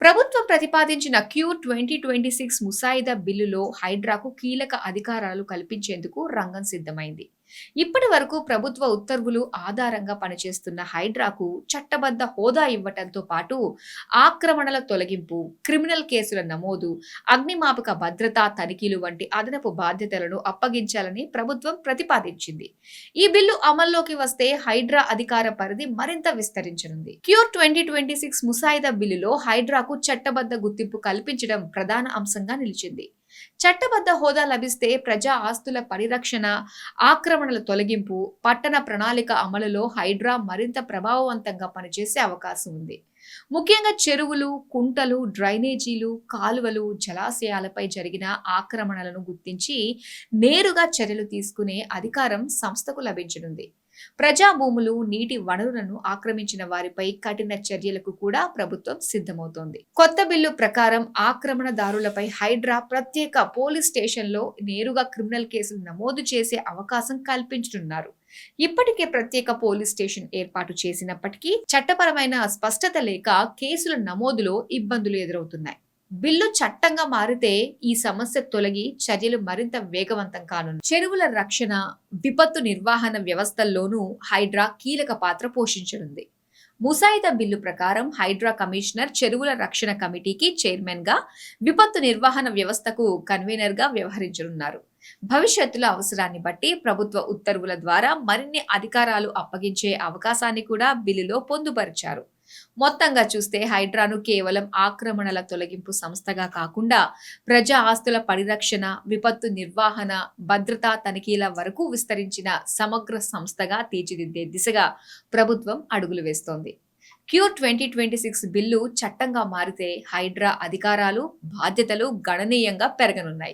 ప్రభుత్వం ప్రతిపాదించిన Q2026 ముసాయిదా బిల్లులో హైడ్రాకు కీలక అధికారాలు కల్పించేందుకు రంగం సిద్ధమైంది. ఇప్పటి వరకు ప్రభుత్వ ఉత్తర్వులు ఆధారంగా పనిచేస్తున్న హైడ్రాకు చట్టబద్ధ హోదా ఇవ్వటంతో పాటు ఆక్రమణల తొలగింపు, క్రిమినల్ కేసుల నమోదు, అగ్నిమాపక భద్రతా తనిఖీలు వంటి అదనపు బాధ్యతలను అప్పగించాలని ప్రభుత్వం ప్రతిపాదించింది. ఈ బిల్లు అమల్లోకి వస్తే హైడ్రా అధికార పరిధి మరింత విస్తరించనుంది. Q2026 ముసాయిదా బిల్లులో హైడ్రాకు చట్టబద్ధ గుర్తింపు కల్పించడం ప్రధాన అంశంగా నిలిచింది. చట్టబద్ధ హోదా లభిస్తే ప్రజా ఆస్తుల పరిరక్షణ, ఆక్రమణల తొలగింపు, పట్టణ ప్రణాళిక అమలులో హైడ్రా మరింత ప్రభావవంతంగా పనిచేసే అవకాశం ఉంది. ముఖ్యంగా చెరువులు, కుంటలు, డ్రైనేజీలు, కాలువలు, జలాశయాలపై జరిగిన ఆక్రమణలను గుర్తించి నేరుగా చర్యలు తీసుకునే అధికారం సంస్థకు లభించనుంది. ప్రజా భూములు, నీటి వనరులను ఆక్రమించిన వారిపై కఠిన చర్యలకు కూడా ప్రభుత్వం సిద్ధమవుతోంది. కొత్త బిల్లు ప్రకారం ఆక్రమణదారులపై హైడ్రా ప్రత్యేక పోలీస్ స్టేషన్లో నేరుగా క్రిమినల్ కేసులు నమోదు చేసే అవకాశం కల్పించనున్నారు. ఇప్పటికే ప్రత్యేక పోలీస్ స్టేషన్ ఏర్పాటు చేసినప్పటికీ చట్టపరమైన స్పష్టత లేక కేసుల నమోదులో ఇబ్బందులు ఎదురవుతున్నాయి. బిల్లు చట్టంగా మారితే ఈ సమస్య తొలగి చర్యలు మరింత వేగవంతం కానున్నాయి. చెరువుల రక్షణ, విపత్తు నిర్వహణ వ్యవస్థల్లోనూ హైడ్రా కీలక పాత్ర పోషించనుంది. ముసాయిదా బిల్లు ప్రకారం హైడ్రా కమిషనర్ చెరువుల రక్షణ కమిటీకి చైర్మన్ గా, విపత్తు నిర్వహణ వ్యవస్థకు కన్వీనర్ గా వ్యవహరించనున్నారు. భవిష్యత్తులో అవసరాన్ని బట్టి ప్రభుత్వ ఉత్తర్వుల ద్వారా మరిన్ని అధికారాలు అప్పగించే అవకాశాన్ని కూడా బిల్లులో పొందుపరిచారు. మొత్తంగా చూస్తే హైడ్రాను కేవలం ఆక్రమణల తొలగింపు సంస్థగా కాకుండా ప్రజా ఆస్తుల పరిరక్షణ, విపత్తు నిర్వహణ, భద్రతా తనిఖీల వరకు విస్తరించిన సమగ్ర సంస్థగా తీర్చిదిద్దే దిశగా ప్రభుత్వం అడుగులు వేస్తోంది. Q2026 బిల్లు చట్టంగా మారితే హైడ్రా అధికారాలు, బాధ్యతలు గణనీయంగా పెరగనున్నాయి.